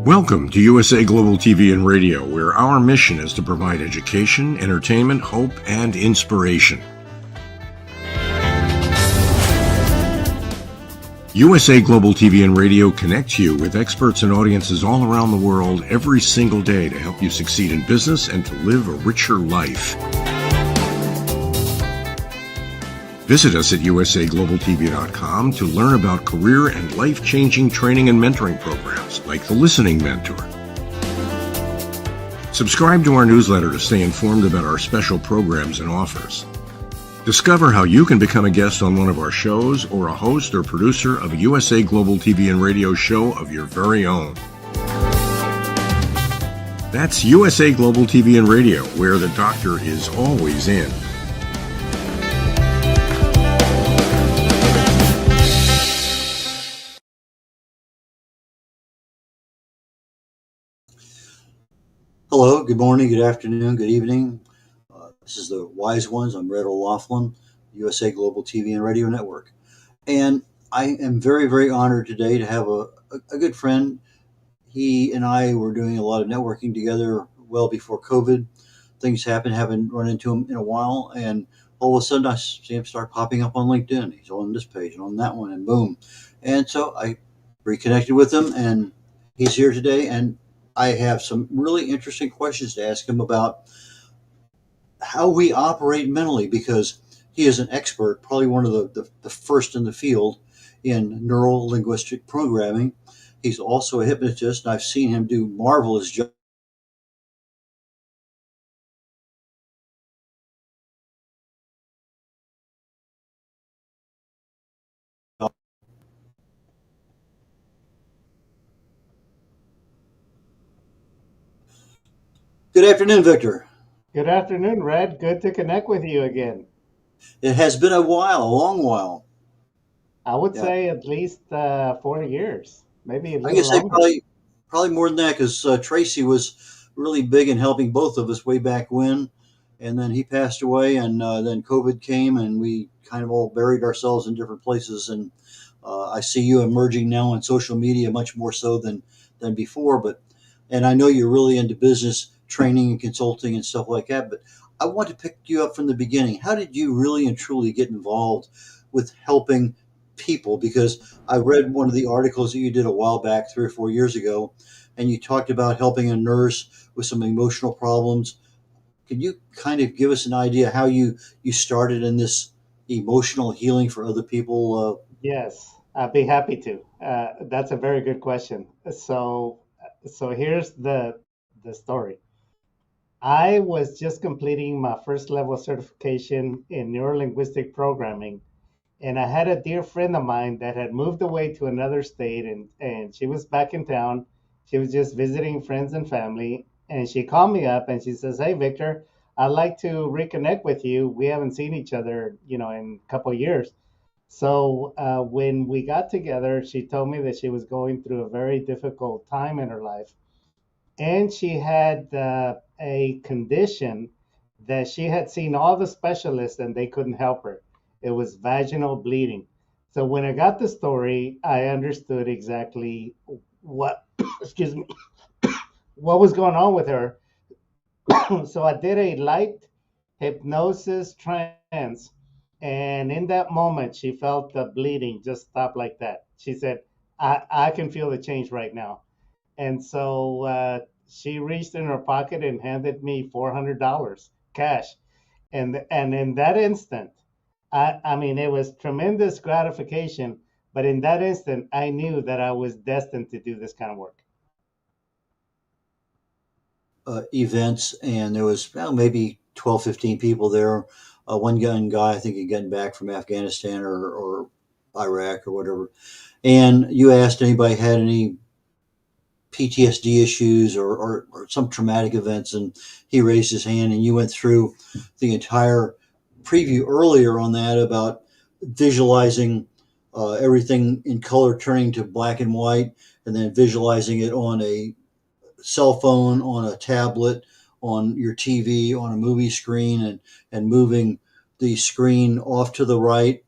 Welcome to USA Global TV and Radio, where our mission is to provide education, entertainment, hope, and inspiration. USA Global TV and Radio connects you with experts and audiences all around the world every single day to help you succeed in business and to live a richer life. Visit us at usaglobaltv.com to learn about career and life-changing training and mentoring programs like the Listening Mentor. Subscribe to our newsletter to stay informed about our special programs and offers. Discover how you can become a guest on one of our shows or a host or producer of a USA Global TV and Radio show of your very own. That's USA Global TV and Radio, where the doctor is always in. Hello, good morning, good afternoon, good evening. This is the Wise Ones. I'm red.olaughlin, USA Global TV and Radio Network. And I am very, very honored today to have a good friend. He and I were doing a lot of networking together well before COVID. Things happened, haven't run into him in a while, and all of a sudden I see him start popping up on LinkedIn. He's on this page and on that one, and boom. And so I reconnected with him, and he's here today, and I have some really interesting questions to ask him about how we operate mentally, because he is an expert, probably one of the first in the field in neuro-linguistic programming. He's also a hypnotist, and I've seen him do marvelous jobs. Good afternoon, Victor. Good afternoon, Red. Good to connect with you again. It has been a while, a long while. I would say at least 4 years, maybe a I little guess longer. probably more than that, because Tracy was really big in helping both of us way back when, and then he passed away, and then COVID came, and we kind of all buried ourselves in different places. And I see you emerging now on social media much more so than before. And I know you're really into business training and consulting and stuff like that. But I want to pick you up from the beginning. How did you really and truly get involved with helping people? Because I read one of the articles that you did a while back, 3 or 4 years ago, and you talked about helping a nurse with some emotional problems. Could you kind of give us an idea how you started in this emotional healing for other people? Yes, I'd be happy to. That's a very good question. So here's the story. I was just completing my first level certification in neurolinguistic programming, and I had a dear friend of mine that had moved away to another state, and she was back in town. She was just visiting friends and family, and she called me up and she says, "Hey, Victor, I'd like to reconnect with you. We haven't seen each other, in a couple of years." So when we got together, she told me that she was going through a very difficult time in her life, and she had a condition that she had seen all the specialists and they couldn't help her. It was vaginal bleeding. So when I got the story, I understood exactly what, excuse me, what was going on with her. So I did a light hypnosis trance, and in that moment, she felt the bleeding just stop like that. She said, I can feel the change right now. And so she reached in her pocket and handed me $400 cash. And in that instant, I mean, it was tremendous gratification. But in that instant, I knew that I was destined to do this kind of work. Events, and there was maybe 12, 15 people there. One young guy, I think he'd gotten back from Afghanistan or Iraq or whatever. And you asked anybody had any PTSD issues or some traumatic events, and he raised his hand, and you went through the entire preview earlier on that about visualizing everything in color turning to black and white, and then visualizing it on a cell phone, on a tablet, on your TV, on a movie screen, and moving the screen off to the right.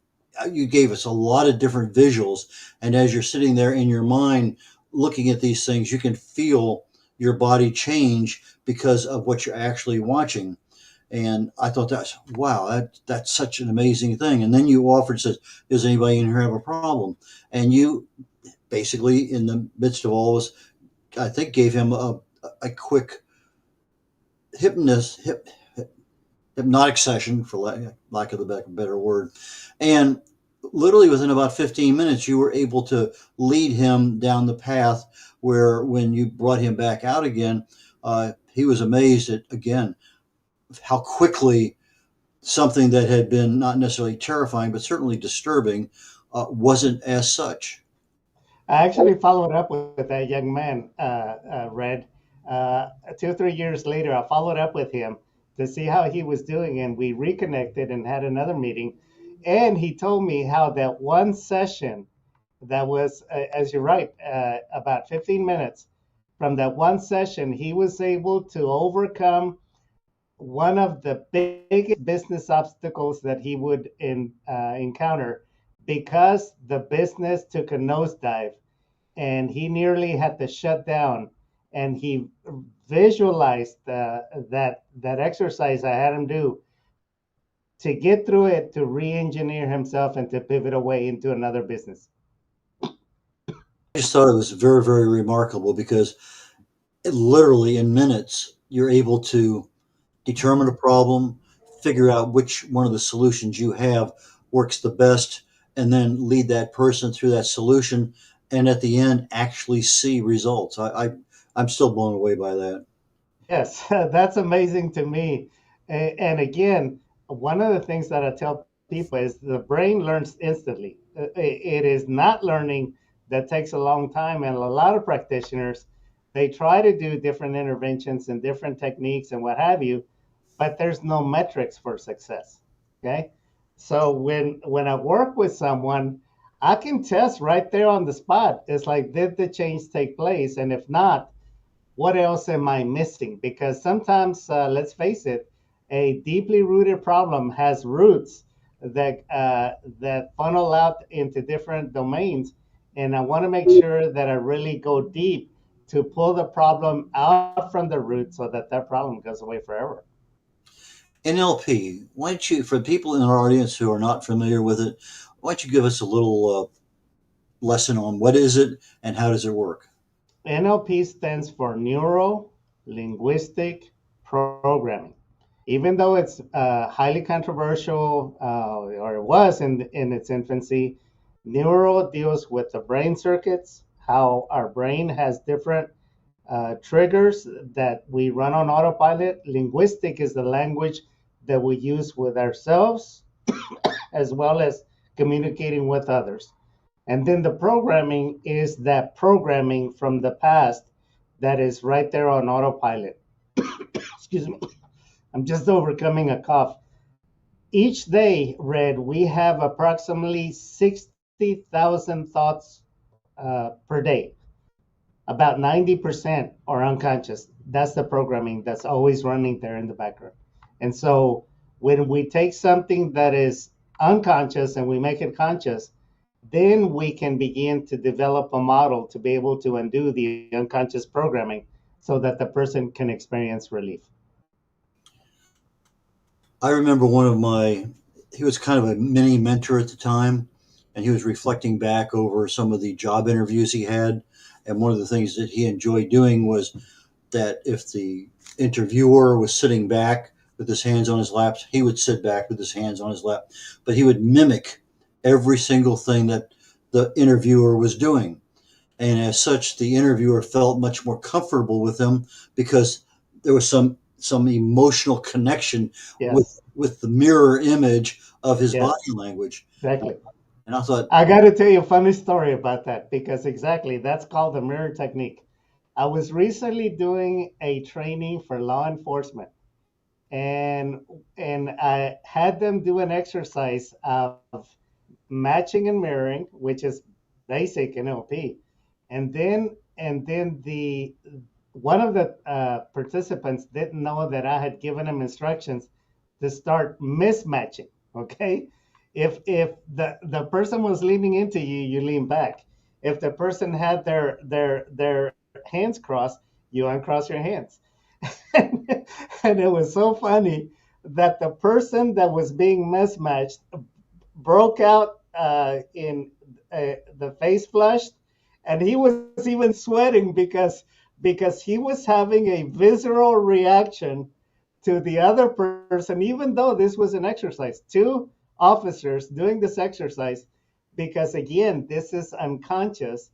You gave us a lot of different visuals. And as you're sitting there in your mind looking at these things, you can feel your body change because of what you're actually watching. And I thought wow, that's such an amazing thing. And then you offered, says, does anybody in here have a problem? And you basically, in the midst of all this, I think gave him a quick hypnotic session, for lack of a better word. And literally within about 15 minutes, you were able to lead him down the path where when you brought him back out again, he was amazed at, again, how quickly something that had been not necessarily terrifying, but certainly disturbing, wasn't as such. I actually followed up with that young man, Red. 2 or 3 years later, I followed up with him to see how he was doing, and we reconnected and had another meeting. And he told me how that one session that was, as you're right, about 15 minutes. From that one session, he was able to overcome one of the biggest business obstacles that he would encounter because the business took a nosedive and he nearly had to shut down. And he visualized that exercise I had him do to get through it, to re-engineer himself and to pivot away into another business. I just thought it was very, very remarkable because literally in minutes, you're able to determine a problem, figure out which one of the solutions you have works the best, and then lead that person through that solution. And at the end, actually see results. I'm still blown away by that. Yes, that's amazing to me. And again, one of the things that I tell people is the brain learns instantly. It is not learning that takes a long time. And a lot of practitioners, they try to do different interventions and different techniques and what have you, but there's no metrics for success. Okay. So when I work with someone, I can test right there on the spot. It's like, did the change take place? And if not, what else am I missing? Because sometimes, let's face it, a deeply rooted problem has roots that funnel out into different domains, and I want to make sure that I really go deep to pull the problem out from the root so that that problem goes away forever. NLP, why don't you, for people in our audience who are not familiar with it, why don't you give us a little lesson on what is it and how does it work? NLP stands for Neuro Linguistic Programming. Even though it's highly controversial, or it was in its infancy, neuro deals with the brain circuits, how our brain has different triggers that we run on autopilot. Linguistic is the language that we use with ourselves as well as communicating with others. And then the programming is that programming from the past that is right there on autopilot. Excuse me. I'm just overcoming a cough. each day, Red, we have approximately 60,000 thoughts per day. About 90% are unconscious. That's the programming that's always running there in the background. And so when we take something that is unconscious and we make it conscious, then we can begin to develop a model to be able to undo the unconscious programming so that the person can experience relief. I remember he was kind of a mini mentor at the time, and he was reflecting back over some of the job interviews he had. And one of the things that he enjoyed doing was that if the interviewer was sitting back with his hands on his lap, he would sit back with his hands on his lap, but he would mimic every single thing that the interviewer was doing. And as such, the interviewer felt much more comfortable with him because there was some emotional connection Yes. with the mirror image of his Yes. body language. Exactly. And I thought, I got to tell you a funny story about that because exactly that's called the mirror technique. I was recently doing a training for law enforcement, and I had them do an exercise of matching and mirroring, which is basic NLP, and then the one of the participants didn't know that I had given him instructions to start mismatching. Okay, if the person was leaning into you, you lean back. If the person had their hands crossed, you uncross your hands. And it was so funny that the person that was being mismatched broke out in the face flushed, and he was even sweating because he was having a visceral reaction to the other person, even though this was an exercise. Two officers doing this exercise, because again, this is unconscious.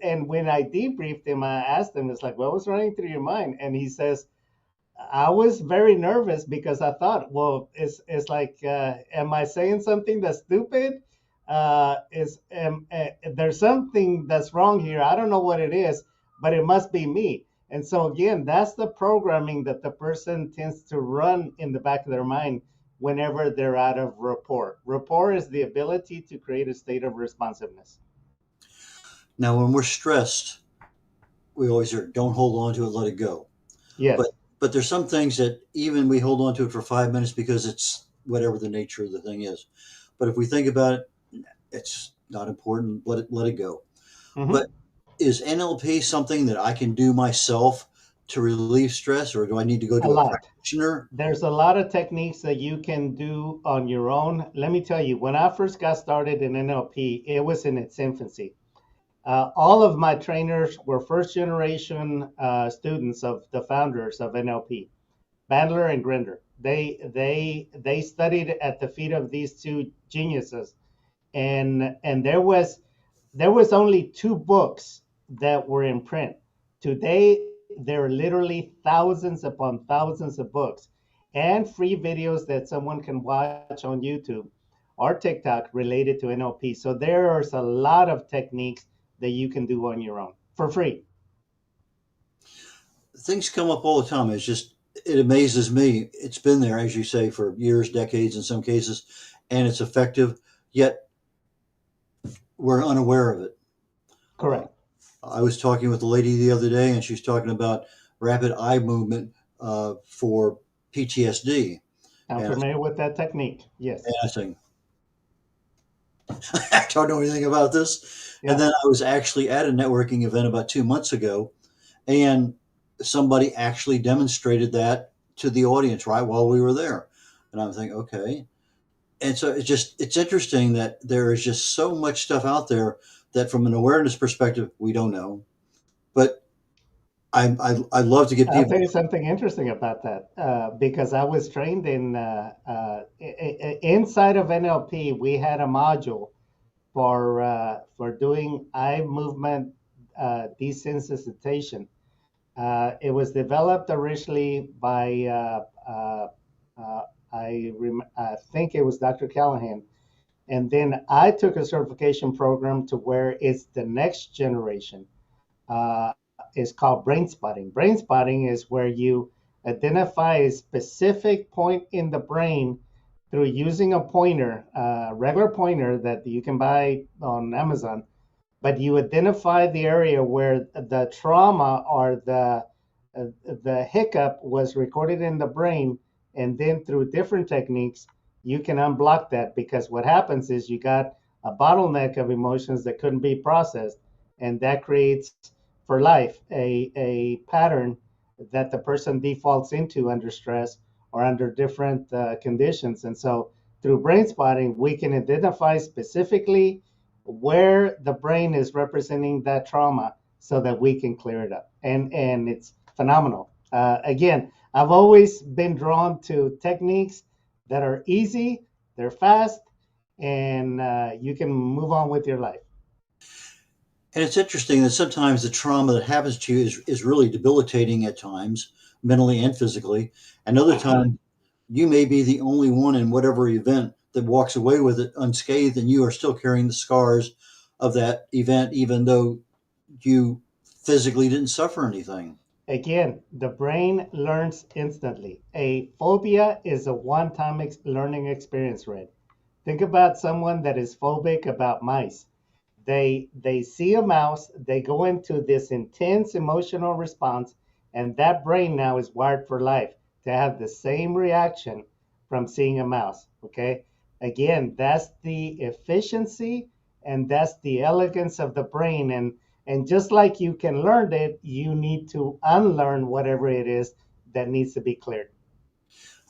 And when I debriefed him, I asked him, "It's like, what was running through your mind?" And he says, I was very nervous because I thought, well, it's like, am I saying something that's stupid? There's something that's wrong here. I don't know what it is, but it must be me. And so again, that's the programming that the person tends to run in the back of their mind whenever they're out of rapport. Rapport is the ability to create a state of responsiveness. now when we're stressed, we always hear, "Don't hold on to it, let it go." But Yes, but there's some things that even we hold on to it for 5 minutes because it's whatever the nature of the thing is. But if we think about it, it's not important. Let it go. hmm But is NLP something that I can do myself to relieve stress, or do I need to go a to a lot. practitioner? There's a lot of techniques that you can do on your own. Let me tell you, when I first got started in NLP, it was in its infancy. All of my trainers were first generation students of the founders of NLP, Bandler and Grinder. They studied at the feet of these two geniuses, and there was only two books that were in print. Today, there are literally thousands upon thousands of books and free videos that someone can watch on YouTube or TikTok related to NLP. So there's a lot of techniques that you can do on your own for free. Things come up all the time. It amazes me. It's been there, as you say, for years, decades in some cases, and it's effective. Yet we're unaware of it. Uh, Correct. I was talking with a lady the other day, and she's talking about rapid eye movement for PTSD. I'm And familiar with that technique. Yes. I think, I don't know anything about this. And Yeah. then I was actually at a networking event about 2 months ago, and somebody actually demonstrated that to the audience right while we were there. And I'm thinking, okay. And so it's interesting that there is just so much stuff out there that from an awareness perspective, we don't know. But I love to get I'll people. tell you something interesting about that because I was trained in inside of NLP. We had a module for doing eye movement desensitization. It was developed originally by I think it was Dr. Callahan, and then I took a certification program to where it's the next generation. Uh, is called brain spotting. Brain spotting is where you identify a specific point in the brain through using a pointer, a regular pointer that you can buy on Amazon, but you identify the area where the trauma or the hiccup was recorded in the brain, and then through different techniques you can unblock that, because what happens is you got a bottleneck of emotions that couldn't be processed, and that creates for life a pattern that the person defaults into under stress or under different conditions. And so through brain spotting we can identify specifically where the brain is representing that trauma so that we can clear it up. And it's phenomenal. Again, I've always been drawn to techniques that are easy, they're fast, and you can move on with your life. And it's interesting that sometimes the trauma that happens to you is really debilitating at times, mentally and physically. And other times, you may be the only one in whatever event that walks away with it unscathed, and you are still carrying the scars of that event, even though you physically didn't suffer anything. Again, the brain learns instantly. A phobia is a one-time learning experience, Red. Think about someone that is phobic about mice. They see a mouse, they go into this intense emotional response, and that brain now is wired for life to have the same reaction from seeing a mouse. Okay, again, that's the efficiency and that's the elegance of the brain. And just like you can learn it, you need to unlearn whatever it is that needs to be cleared.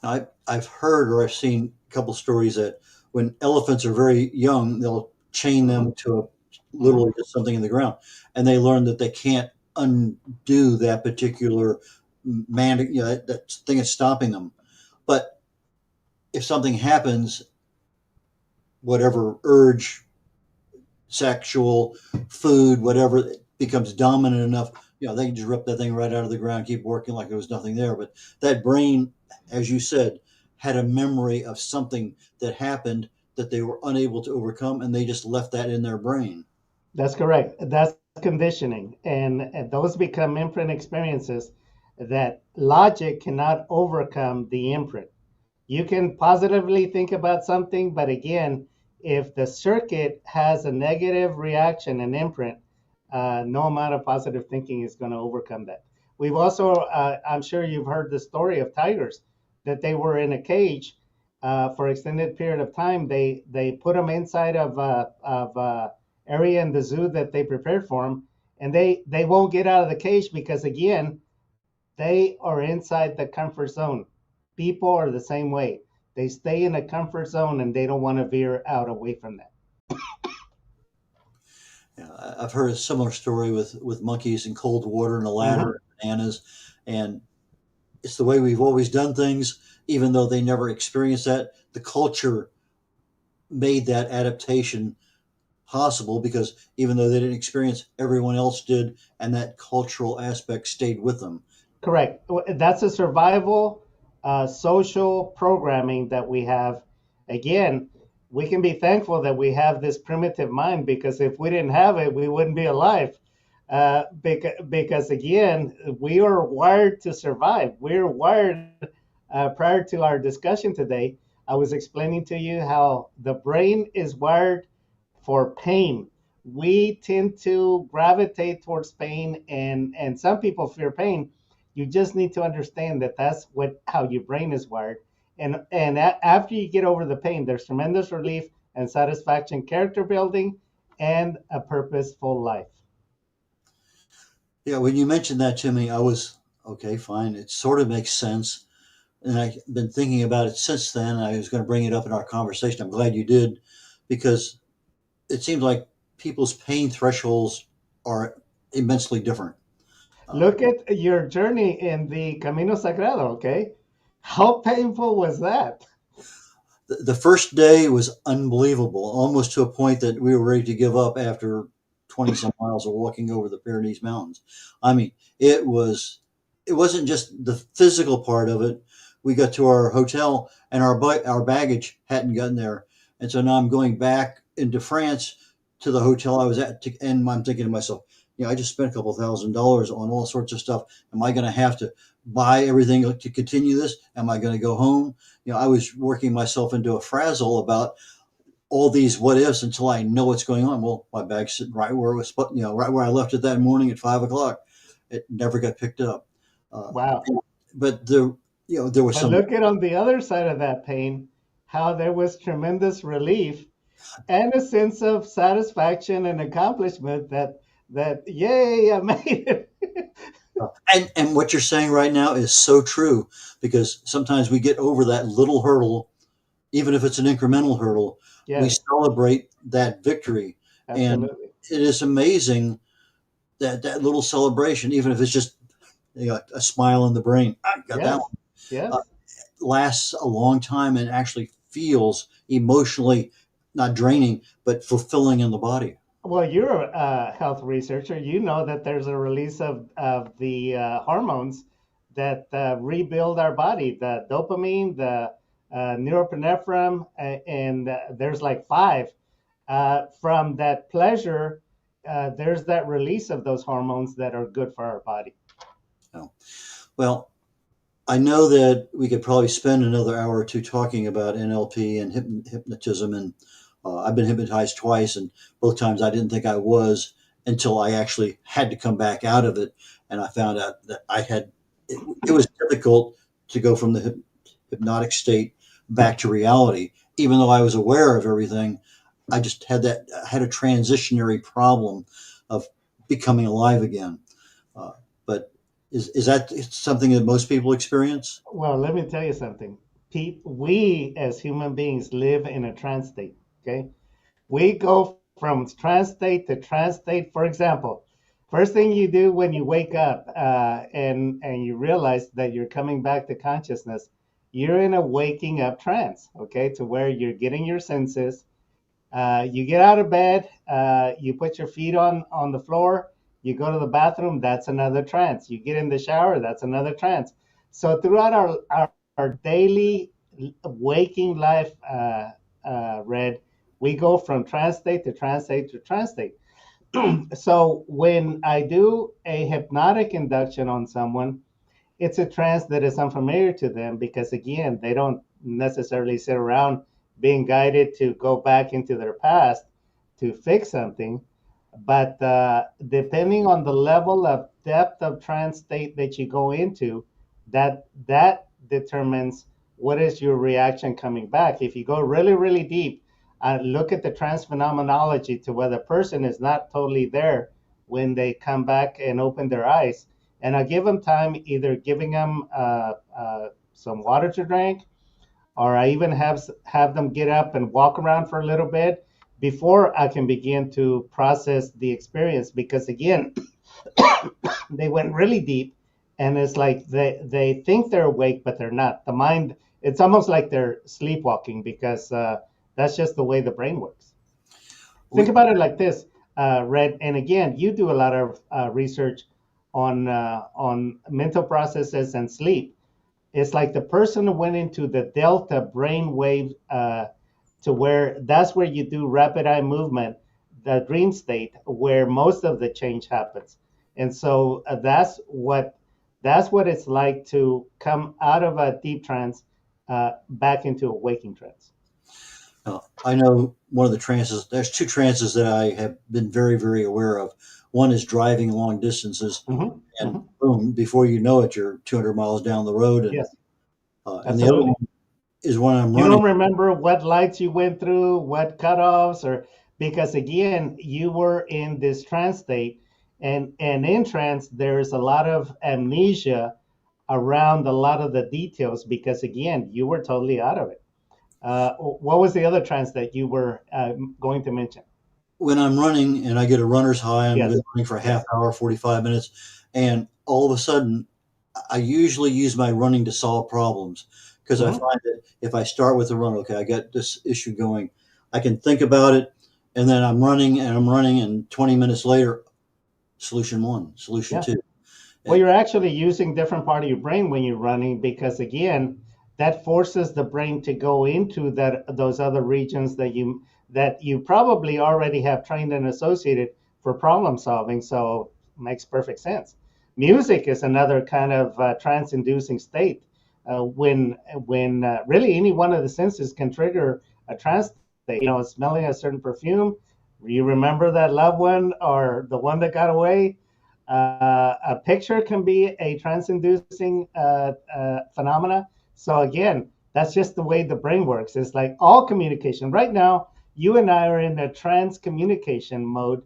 I've heard or I've seen a couple stories that when elephants are very young, they'll chain them to literally just something in the ground, and they learn that they can't undo that particular that thing is stopping them. But if something happens, whatever urge, sexual, food, whatever, becomes dominant enough, they can just rip that thing right out of the ground, keep working like there was nothing there. But that brain, as you said, had a memory of something that happened that they were unable to overcome, and they just left that in their brain. That's correct. That's conditioning. And those become imprint experiences that logic cannot overcome the imprint. You can positively think about something, but again, if the circuit has a negative reaction and imprint, no amount of positive thinking is going to overcome that. We've also, I'm sure you've heard the story of tigers, that they were in a cage for extended period of time. They put them inside of area in the zoo that they prepared for them, and they won't get out of the cage because again, they are inside the comfort zone. People are the same way. They stay in a comfort zone and they don't want to veer out away from that. Yeah, I've heard a similar story with monkeys and cold water and a Mhm. ladder and bananas, and it's the way we've always done things, even though they never experienced that. The culture made that adaptation possible because even though they didn't experience, everyone else did, and that cultural aspect stayed with them. Correct. That's a survival social programming that we have. Again, we can be thankful that we have this primitive mind, because if we didn't have it, we wouldn't be alive. Because again, we are wired to survive. We're wired. Prior to our discussion today, I was explaining to you how the brain is wired for pain. We tend to gravitate towards pain, and some people fear pain. You just need to understand that that's what how your brain is wired. After you get over the pain, there's tremendous relief and satisfaction, character building, and a purposeful life. Yeah, when you mentioned that to me, I was okay, fine. It sort of makes sense. And I've been thinking about it since then. I was going to bring it up in our conversation. I'm glad you did, because it seems like people's pain thresholds are immensely different. Uh, Look at your journey in the Camino Sagrado, okay? How painful was that? the first day was unbelievable, almost to a point that we were ready to give up after 20 some miles of walking over the Pyrenees Mountains. I mean, it wasn't just the physical part of it. We got to our hotel and our baggage hadn't gotten there. And so now I'm going back into France to the hotel I was at, and I'm thinking to myself, I just spent a couple $1,000s on all sorts of stuff. Am I going to have to buy everything to continue this? Am I going to go home? I was working myself into a frazzle about all these what ifs until I know what's going on. Well, my bag's sitting right where it was, right where I left it that morning at 5 o'clock. It never got picked up. Uh, Wow. but there was But some. look at on the other side of that pain, how there was tremendous relief and a sense of satisfaction and accomplishment that yay, I made it. And what you're saying right now is so true, because sometimes we get over that little hurdle, even if it's an incremental hurdle. We Yes, celebrate that victory, and absolutely. it is amazing that little celebration, even if it's just a smile in the brain. I got that Yes, one. Uh, yes. lasts a long time and actually feels emotionally not draining but fulfilling in the body. Well, you're a health researcher. You know that there's a release of the hormones that rebuild our body, the dopamine, the norepinephrine, and there's like five. From that pleasure, there's that release of those hormones that are good for our body. So, well, I know that we could probably spend another hour or two talking about NLP and hypnotism, and I've been hypnotized twice, and both times I didn't think I was until I actually had to come back out of it, and I found out that I had. It was difficult to go from the hypnotic state back to reality, even though I was aware of everything. I just had a transitionary problem of becoming alive again. But is that something that most people experience? Well, let me tell you something. We as human beings live in a trance state. Okay, we go from trance state to trance state. For example, first thing you do when you wake up and you realize that you're coming back to consciousness, you're in a waking up trance. Okay, to where you're getting your senses. You get out of bed, you put your feet on the floor, you go to the bathroom, that's another trance. You get in the shower, that's another trance. So throughout our daily waking life, Red, we go from trance state to trance state to trance state. So when I do a hypnotic induction on someone, it's a trance that is unfamiliar to them because again they don't necessarily sit around being guided to go back into their past to fix something, but depending on the level of depth of trance state that you go into, that determines what is your reaction coming back. If you go really really deep and look at the trance phenomenology to where the person is not totally there when they come back and open their eyes, and I give them time, either giving them some water to drink, or I even have them get up and walk around for a little bit before I can begin to process the experience. Because again, they went really deep, and it's like they think they're awake, but they're not. The mind, it's almost like they're sleepwalking because that's just the way the brain works. Think We, about it like this, Red. And again, you do a lot of research on mental processes and sleep. It's like the person went into the delta brain wave to where that's where you do rapid eye movement, the dream state, where most of the change happens. And so that's what it's like to come out of a deep trance back into a waking trance. I know one of the trances. There's two trances that I have been very, very aware of. One is driving long distances, Hmm. and Hmm. boom, before you know it, you're 200 miles down the road, Yes, and the other absolutely. one is when I'm You running. don't remember what lights you went through, what cutoffs, or because again, you were in this trance state, and in trance, there's a lot of amnesia around a lot of the details because again, you were totally out of it. What was the other trance that you were going to mention? When I'm running and I get a runner's high, I'm Yes, running for a half yes. hour, 45 minutes, and all of a sudden, I usually use my running to solve problems, because I Hmm. find that if I start with a run, okay, I got this issue going, I can think about it, and then I'm running, and 20 minutes later, solution one, solution Yeah. two. Well, And you're actually using different part of your brain when you're running because again, that forces the brain to go into those other regions that you probably already have trained and associated for problem solving. So makes perfect sense. Music is another kind of trance-inducing state. When really any one of the senses can trigger a trance state. Smelling a certain perfume, you remember that loved one or the one that got away. A picture can be a trance-inducing phenomena. So again, that's just the way the brain works. It's like all communication. Right now, you and I are in a trans communication mode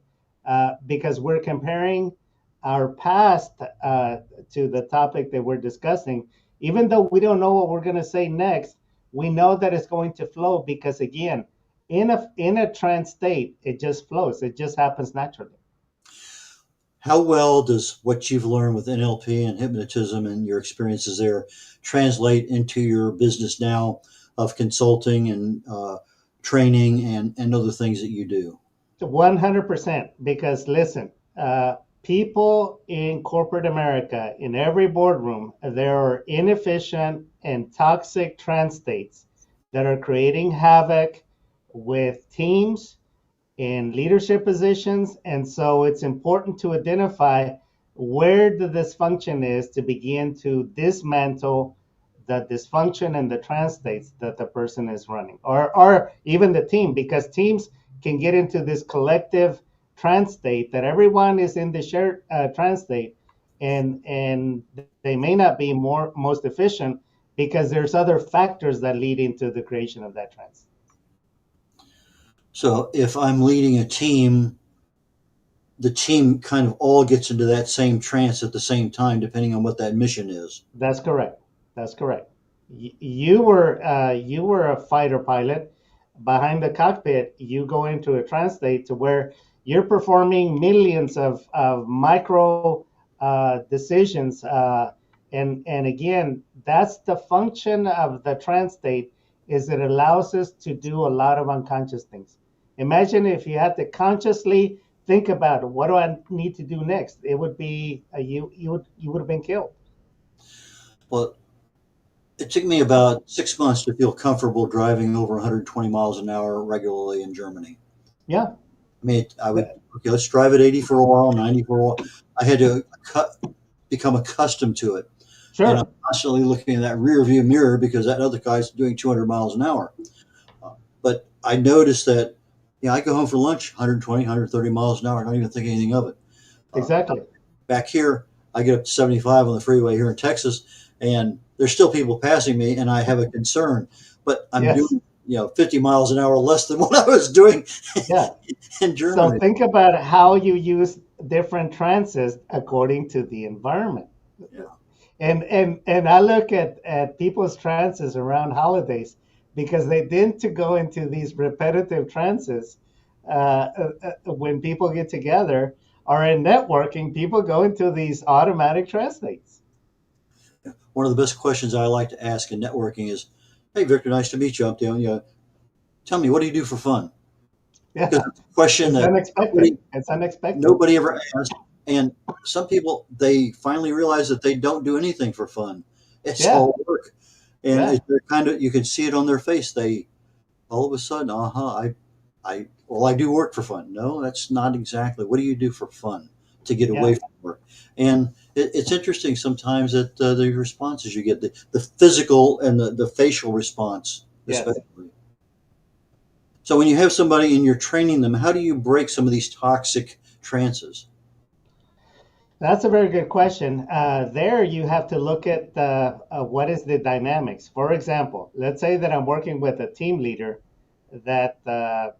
because we're comparing our past to the topic that we're discussing. Even though we don't know what we're going to say next, we know that it's going to flow because again, in a trance state, it just flows. It just happens naturally. How well does what you've learned with NLP and hypnotism and your experiences there translate into your business now of consulting and training and other things that you do? 100%. Because listen, people in corporate America, in every boardroom, there are inefficient and toxic trance states that are creating havoc with teams in leadership positions. And so it's important to identify where the dysfunction is to begin to dismantle the dysfunction and the trance states that the person is running, or even the team, because teams can get into this collective trance state that everyone is in the shared trance state, and they may not be most efficient because there's other factors that lead into the creation of that trance. So if I'm leading a team, the team kind of all gets into that same trance at the same time, depending on what that mission is. That's correct. That's correct. You were a fighter pilot. Behind the cockpit, you go into a trance state to where you're performing millions of micro decisions. And again, that's the function of the trance state, is it allows us to do a lot of unconscious things. Imagine if you had to consciously think about what do I need to do next. It would be you would have been killed. Well, it took me about 6 months to feel comfortable driving over 120 miles an hour regularly in Germany. Yeah. I mean, I would, okay, let's drive at 80 for a while, 90 for a while. I had to become accustomed to it. Sure. And I'm constantly looking in that rear view mirror because that other guy's doing 200 miles an hour. But I noticed that, I go home for lunch, 120, 130 miles an hour, not even thinking anything of it. Exactly. Back here, I get up to 75 on the freeway here in Texas, and there's still people passing me, and I have a concern. But I'm doing, 50 miles an hour less than what I was doing in Germany. So think about how you use different trances according to the environment. Yeah. And I look at people's trances around holidays because they tend to go into these repetitive trances when people get together, or in networking, people go into these automatic trance states. One of the best questions I like to ask in networking is, "Hey, Victor, nice to meet you. I'm doing, tell me, what do you do for fun?" Yeah, because it's a question it's that unexpected. It's unexpected. nobody ever asked. And some people, they finally realize that they don't do anything for fun. It's all work. And they're kind of, you can see it on their face. They all of a sudden, I do work for fun. No, that's not exactly. What do you do for fun to get away from work? And it's interesting sometimes that the responses you get, the physical and the facial response, especially. So when you have somebody and you're training them, how do you break some of these toxic trances? That's a very good question. There you have to look at what is the dynamics. For example, let's say that I'm working with a team leader that there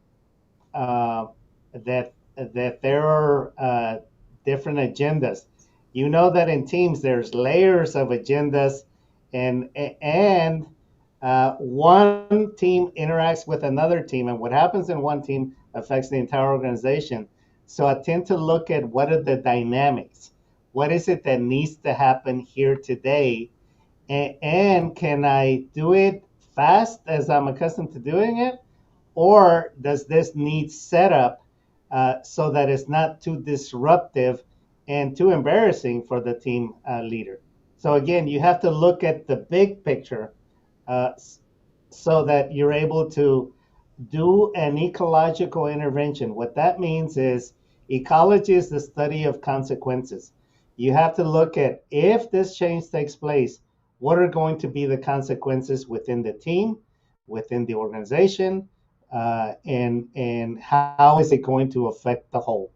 are different agendas. You know that in teams there's layers of agendas, and one team interacts with another team, and what happens in one team affects the entire organization. So I tend to look at what are the dynamics. What is it that needs to happen here today? And can I do it fast as I'm accustomed to doing it? Or does this need setup so that it's not too disruptive and too embarrassing for the team leader? So again, you have to look at the big picture so that you're able to do an ecological intervention. What that means is ecology is the study of consequences. You have to look at, if this change takes place, what are going to be the consequences within the team, within the organization, and how is it going to affect the whole?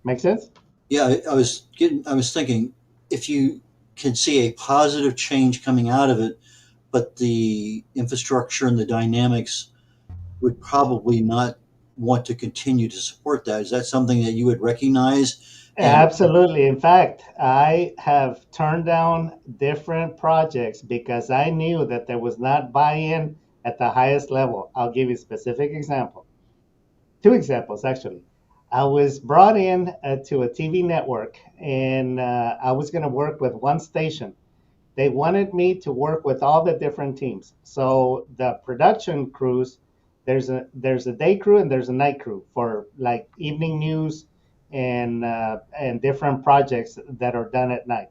Make sense? Yeah, I was thinking, if you can see a positive change coming out of it, but the infrastructure and the dynamics would probably not want to continue to support that. Is that something that you would recognize? And Absolutely. In fact, I have turned down different projects because I knew that there was not buy-in at the highest level. I'll give you a specific example. Two examples, actually. I was brought in to a TV network, and I was going to work with one station. They wanted me to work with all the different teams. So the production crews, there's a day crew and there's a night crew for like evening news and different projects that are done at night.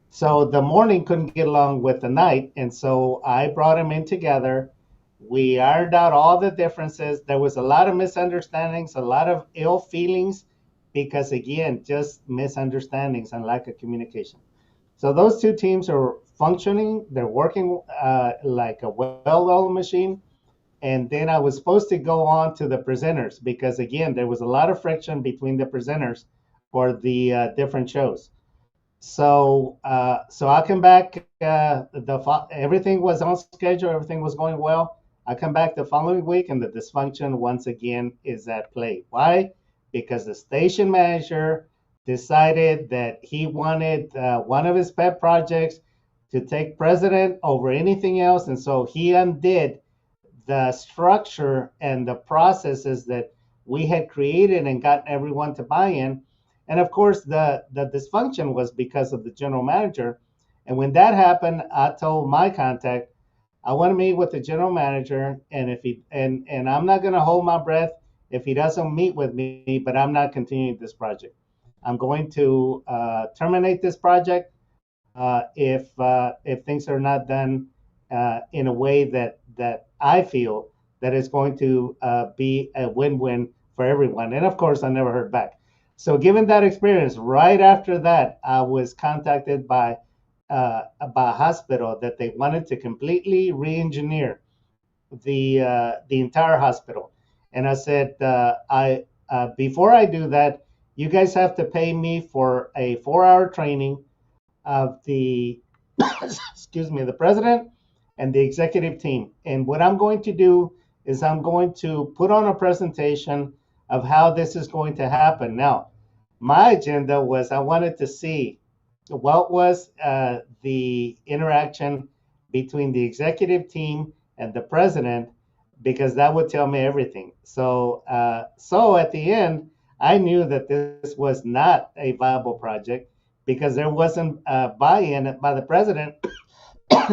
So the morning couldn't get along with the night, and so I brought them in together. We ironed out all the differences. There was a lot of misunderstandings, a lot of ill feelings, because again, just misunderstandings and lack of communication. So those two teams are functioning. They're working like a well-oiled machine. And then I was supposed to go on to the presenters because again, there was a lot of friction between the presenters for the different shows. So I come back. Everything was on schedule. Everything was going well. I come back the following week, and the dysfunction once again is at play. Why? Because the station manager decided that he wanted one of his pet projects to take precedent over anything else, and so he undid the structure and the processes that we had created and gotten everyone to buy in. And of course, the dysfunction was because of the general manager. And when that happened, I told my contact, I want to meet with the general manager, and if he and I'm not going to hold my breath if he doesn't meet with me, but I'm not continuing this project. I'm going to terminate this project if things are not done in a way that I feel that is going to be a win-win for everyone. And of course, I never heard back. So, given that experience, right after that, I was contacted by a hospital that they wanted to completely re-engineer the entire hospital. And I said, I before I do that, you guys have to pay me for a 4-hour training of the excuse me, the president and the executive team. And what I'm going to do is I'm going to put on a presentation of how this is going to happen. Now, my agenda was I wanted to see what was the interaction between the executive team and the president, because that would tell me everything. So at the end, I knew that this was not a viable project because there wasn't buy-in by the president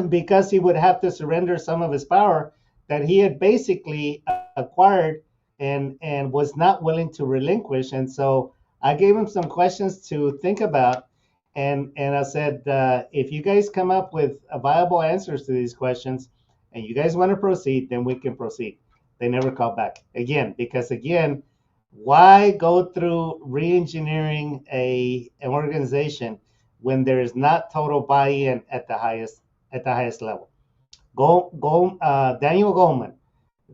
because he would have to surrender some of his power that he had basically acquired and was not willing to relinquish. And so I gave him some questions to think about, and I said, if you guys come up with viable answers to these questions, and you guys want to proceed, then we can proceed. They never called back again because again, why go through re-engineering an organization when there is not total buy-in at the highest level? Daniel Goleman,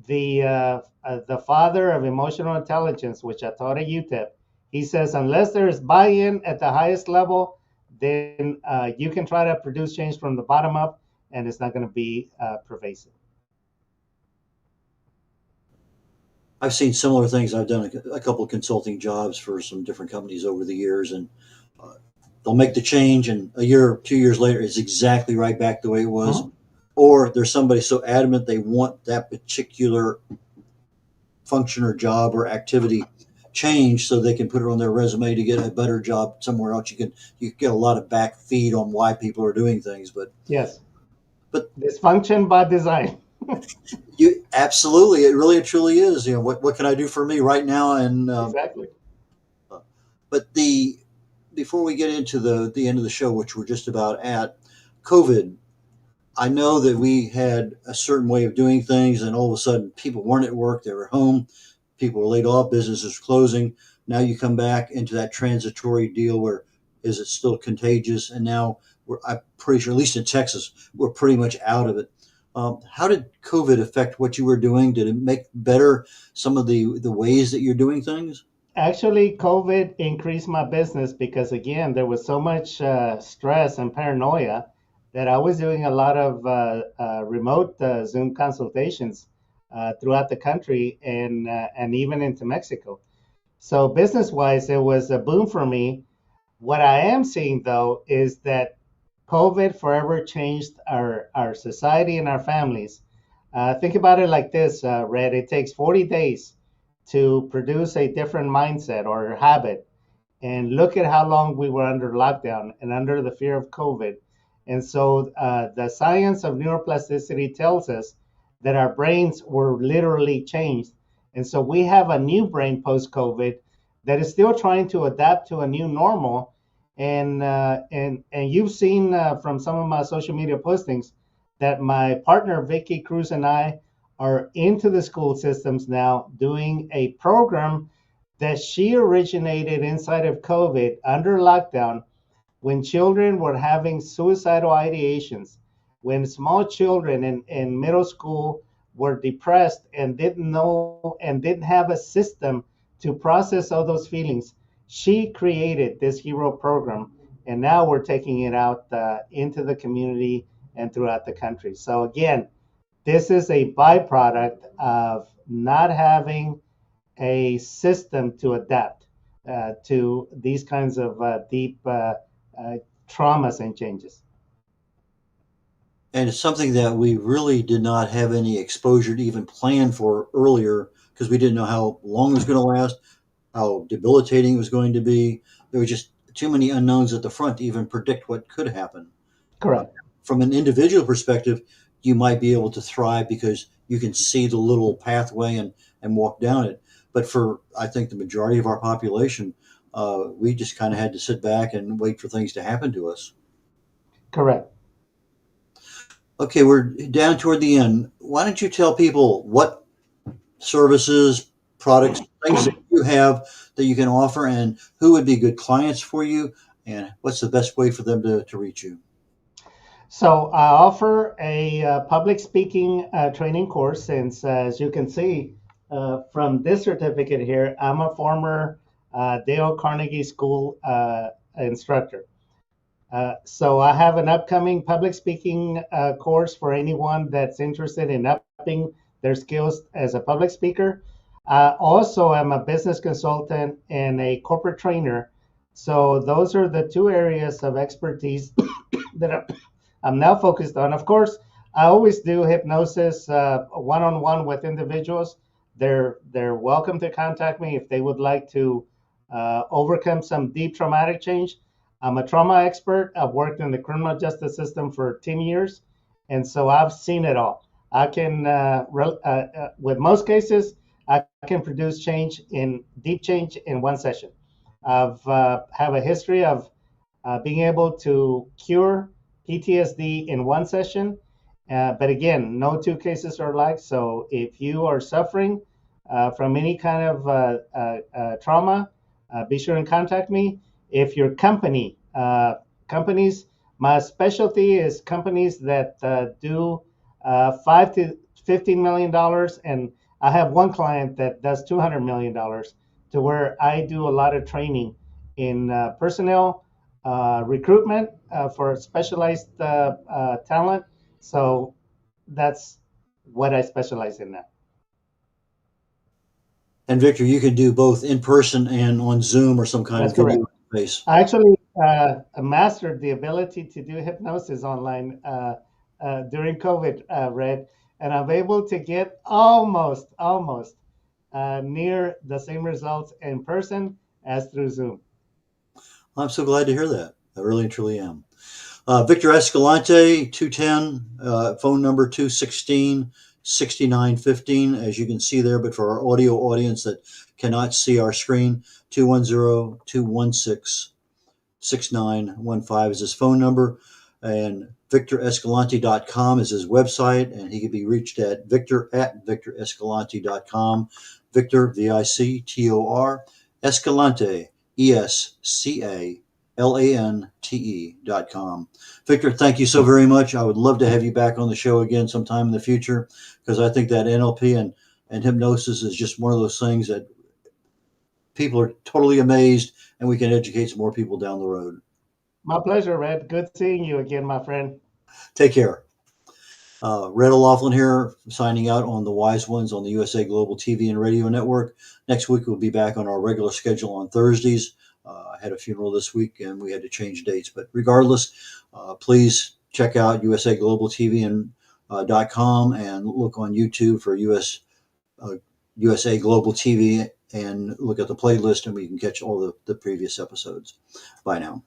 the father of emotional intelligence, which I taught at UTEP, he says unless there is buy-in at the highest level, then you can try to produce change from the bottom up, and it's not going to be pervasive. I've seen similar things. I've done a couple of consulting jobs for some different companies over the years, and uh, they'll make the change, and a year, 2 years later, it's exactly right back the way it was. Uh-huh. Or there's somebody so adamant they want that particular function or job or activity changed so they can put it on their resume to get a better job somewhere else. You can get a lot of back feed on why people are doing things, Yes, but dysfunction by design. you absolutely, it really and truly is. You know, what can I do for me right now? And Exactly. but the before we get into the end of the show, which we're just about at, COVID. I know that we had a certain way of doing things, and all of a sudden, people weren't at work; they were home. People were laid off. Businesses were closing. Now you come back into that transitory deal where is it still contagious? And now I'm pretty sure, at least in Texas, we're pretty much out of it. How did COVID affect what you were doing? Did it make better some of the ways that you're doing things? Actually, COVID increased my business because, again, there was so much stress and paranoia that I was doing a lot of remote Zoom consultations throughout the country and even into Mexico. So business-wise, it was a boom for me. What I am seeing, though, is that COVID forever changed our society and our families. Think about it like this, Red. It takes 40 days to produce a different mindset or habit. And look at how long we were under lockdown and under the fear of COVID. And so the science of neuroplasticity tells us that our brains were literally changed. And so we have a new brain post COVID that is still trying to adapt to a new normal. And you've seen from some of my social media postings that my partner Vicky Cruz and I are into the school systems now doing a program that she originated inside of COVID under lockdown when children were having suicidal ideations, when small children in middle school were depressed and didn't know and didn't have a system to process all those feelings. She created this hero program, and now we're taking it out into the community and throughout the country. So again, this is a byproduct of not having a system to adapt to these kinds of deep traumas and changes. And it's something that we really did not have any exposure to even plan for earlier because we didn't know how long it was going to last, how debilitating it was going to be. There were just too many unknowns at the front to even predict what could happen. Correct. From an individual perspective, you might be able to thrive because you can see the little pathway and walk down it. But for, I think, the majority of our population, we just kind of had to sit back and wait for things to happen to us. Correct. Okay, we're down toward the end. Why don't you tell people what services, products, things that you have that you can offer, and who would be good clients for you, and what's the best way for them to reach you? So I offer a public speaking training course since, as you can see from this certificate here, I'm a former Dale Carnegie School instructor. So I have an upcoming public speaking course for anyone that's interested in upping their skills as a public speaker. Also, I'm a business consultant and a corporate trainer. So those are the two areas of expertise that I'm now focused on. Of course, I always do hypnosis one-on-one with individuals. They're welcome to contact me if they would like to overcome some deep traumatic change. I'm a trauma expert. I've worked in the criminal justice system for 10 years, and so I've seen it all. I can, with most cases, I can produce deep change in one session. I've have a history of being able to cure PTSD in one session. But again, no two cases are alike. So if you are suffering from any kind of trauma, be sure and contact me. If your companies, my specialty is companies that do $5 to $15 million, and I have one client that does $200 million, to where I do a lot of training in personnel recruitment for specialized talent. So that's what I specialize in now. And Victor, you can do both in person and on Zoom or some kind That's of video correct. interface. I actually mastered the ability to do hypnosis online during COVID, Red, and I'm able to get almost near the same results in person as through Zoom. I'm so glad to hear that. I really and truly am. Victor Escalante, 210, phone number 216-6915, as you can see there, but for our audio audience that cannot see our screen, 210-216-6915 is his phone number, and VictorEscalante.com is his website, and he can be reached at Victor@VictorEscalante.com. Victor, Victor, Escalante, ESCALANTE.com. Victor, thank you so very much. I would love to have you back on the show again sometime in the future, because I think that NLP and hypnosis is just one of those things that people are totally amazed, and we can educate some more people down the road. My pleasure, Red. Good seeing you again, my friend. Take care. Red O'Laughlin here, signing out on the Wise Ones on the USA Global TV and Radio Network. Next week, we'll be back on our regular schedule on Thursdays. I had a funeral this week, and we had to change dates. But regardless, please check out USAGlobalTV.com and look on YouTube for USA Global TV and look at the playlist, and we can catch all the previous episodes. Bye now.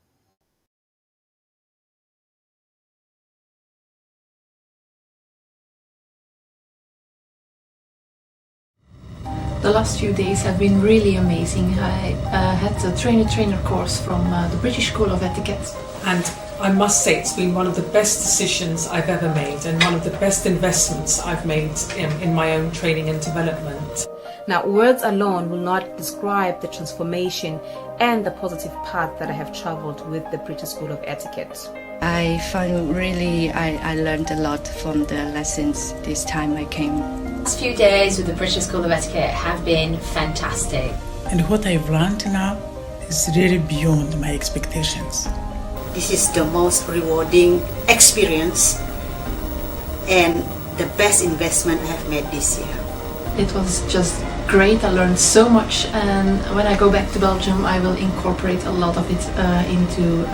The last few days have been really amazing. I had a trainer course from the British School of Etiquette. And I must say it's been one of the best decisions I've ever made and one of the best investments I've made in my own training and development. Now, words alone will not describe the transformation and the positive path that I have traveled with the British School of Etiquette. I find I learned a lot from the lessons this time I came. The last few days with the British School of Etiquette have been fantastic. And what I've learned now is really beyond my expectations. This is the most rewarding experience and the best investment I have made this year. It was just great. I learned so much, and when I go back to Belgium I will incorporate a lot of it into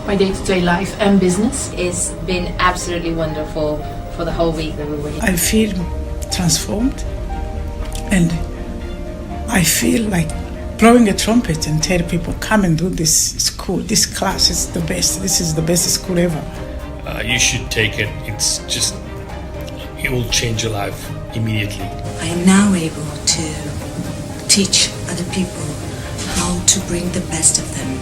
my day-to-day life and business. It's been absolutely wonderful for the whole week that we were here. I feel transformed, and I feel like blowing a trumpet and tell people, come and do this school, this class is the best, this is the best school ever. You should take it. It will change your life immediately. I am now able to teach other people how to bring the best of them.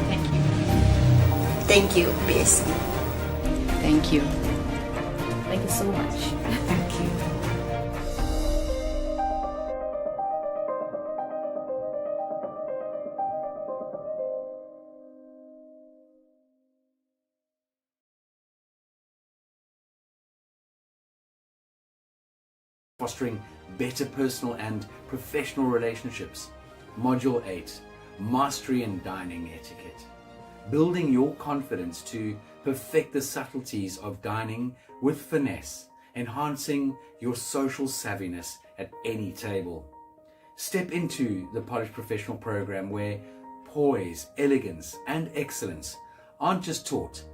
Thank you. Thank you, BSC. Thank you. Thank you so much. Thank you. Fostering better personal and professional relationships. Module 8, Mastery in Dining Etiquette. Building your confidence to perfect the subtleties of dining with finesse, enhancing your social savviness at any table. Step into the Polished Professional program where poise, elegance and excellence aren't just taught,